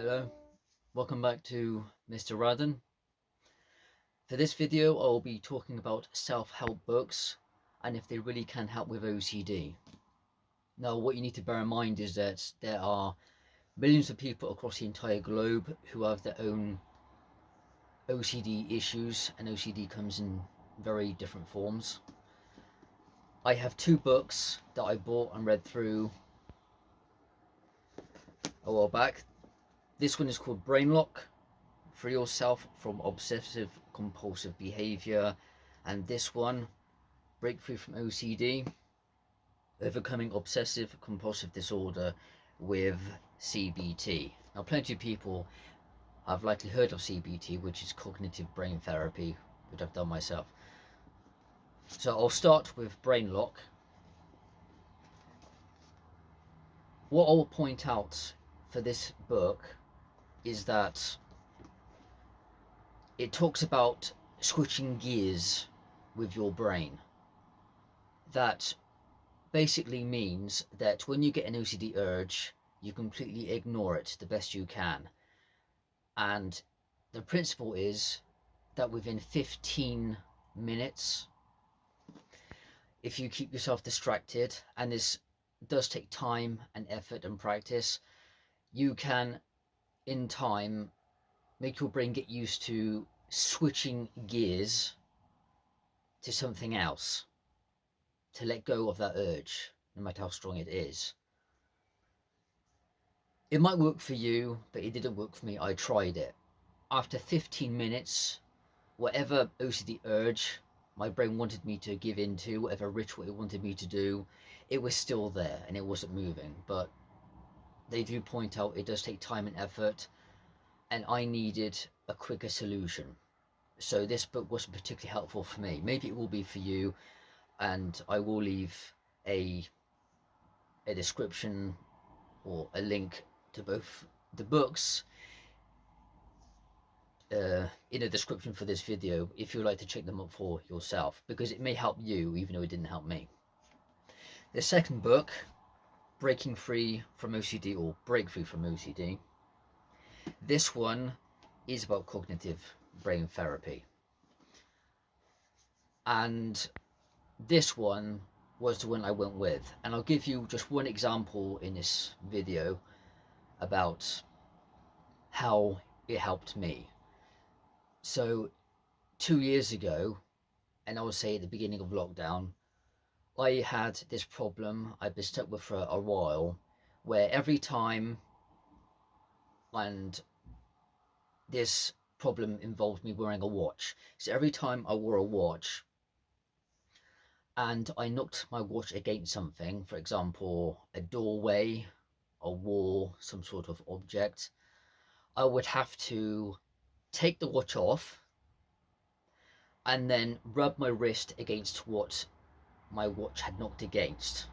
Hello, welcome back to Mr. Radden. For this video, I'll be talking about self-help books and if they really can help with OCD. Now, what you need to bear in mind is that there are millions of people across the entire globe who have their own OCD issues, and OCD comes in very different forms. I have two books that I bought and read through a while back. This one is called Brain Lock: Free Yourself from Obsessive Compulsive Behavior, and this one, Breakthrough from OCD: Overcoming Obsessive Compulsive Disorder with CBT. Now, plenty of people have likely heard of CBT, which is cognitive brain therapy, which I've done myself. So I'll start with Brain Lock. What I'll point out for this book is that it talks about switching gears with your brain. That basically means that when you get an OCD urge, you completely ignore it the best you can. And the principle is that within 15 minutes, if you keep yourself distracted, and this does take time and effort and practice, you can, in time, make your brain get used to switching gears to something else, to let go of that urge, no matter how strong it is. It might work for you, but it didn't work for me. I tried it. After 15 minutes, whatever OCD urge my brain wanted me to give into, whatever ritual it wanted me to do, it was still there and it wasn't moving. But they do point out it does take time and effort, and I needed a quicker solution. So this book wasn't particularly helpful for me. Maybe it will be for you, and I will leave a description or a link to both the books in a description for this video if you'd like to check them up for yourself, because it may help you even though it didn't help me. The second book, Breaking Free from OCD, or Breakthrough from OCD, this one is about cognitive brain therapy. And this one was the one I went with, and I'll give you just one example in this video about how it helped me. So 2 years ago, and I would say at the beginning of lockdown, I had this problem I've been stuck with for a while, where every time, and this problem involved me wearing a watch. So every time I wore a watch and I knocked my watch against something, for example, a doorway, a wall, some sort of object, I would have to take the watch off and then rub my wrist against what my watch had knocked against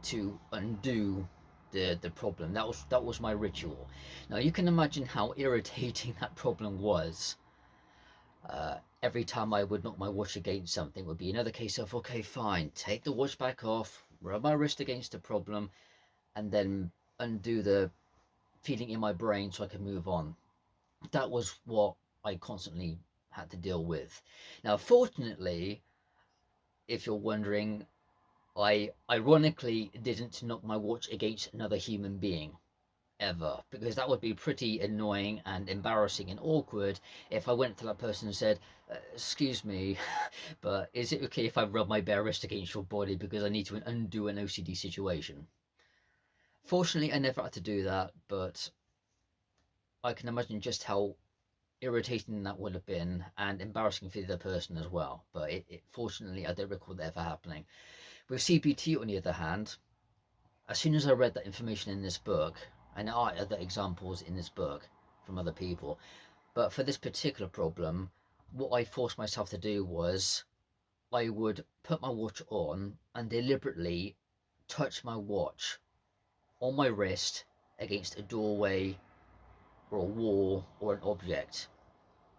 to undo the problem. That was my ritual. Now you can imagine how irritating that problem was. Every time I would knock my watch against something, it would be another case of, okay, fine, take the watch back off, rub my wrist against the problem, and then undo the feeling in my brain so I can move on. That was what I constantly had to deal with. Now, fortunately, if you're wondering, I ironically didn't knock my watch against another human being ever, because that would be pretty annoying and embarrassing and awkward if I went to that person and said, excuse me, but is it okay if I rub my bare wrist against your body because I need to undo an OCD situation? Fortunately, I never had to do that, but I can imagine just how irritating that would have been, and embarrassing for the other person as well. But fortunately, I don't recall that ever happening. With CBT, on the other hand, as soon as I read that information in this book, and there are other examples in this book from other people, but for this particular problem, what I forced myself to do was I would put my watch on and deliberately touch my watch on my wrist against a doorway or a wall or an object,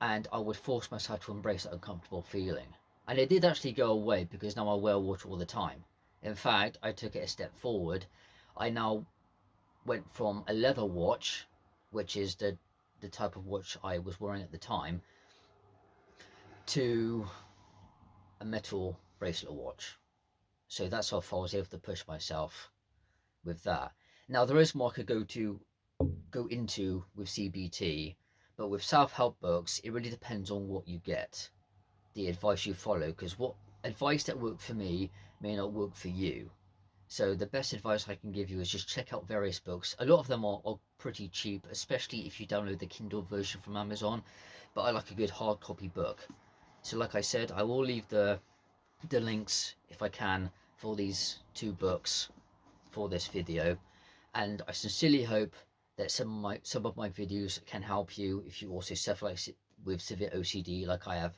and I would force myself to embrace that uncomfortable feeling. And it did actually go away, because now I wear a watch all the time. In fact, I took it a step forward. I now went from a leather watch which is the type of watch I was wearing at the time, to a metal bracelet watch. So that's how far I was able to push myself with that. Now there is more I could go into with CBT, but with self-help books, it really depends on what you get, the advice you follow, because what advice that worked for me may not work for you. So the best advice I can give you is just check out various books. A lot of them are pretty cheap, especially if you download the Kindle version from Amazon, but I like a good hard copy book. So like I said, I will leave the links, if I can, for these two books for this video, and I sincerely hope that some of my videos can help you if you also suffer with severe OCD like I have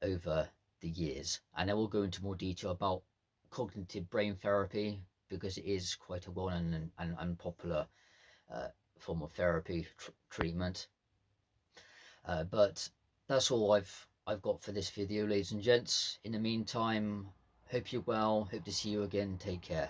over the years. And I will go into more detail about cognitive brain therapy, because it is quite a well-known and unpopular uh, form of therapy treatment. But that's all I've got for this video, ladies and gents. In the meantime, hope you're well. Hope to see you again. Take care.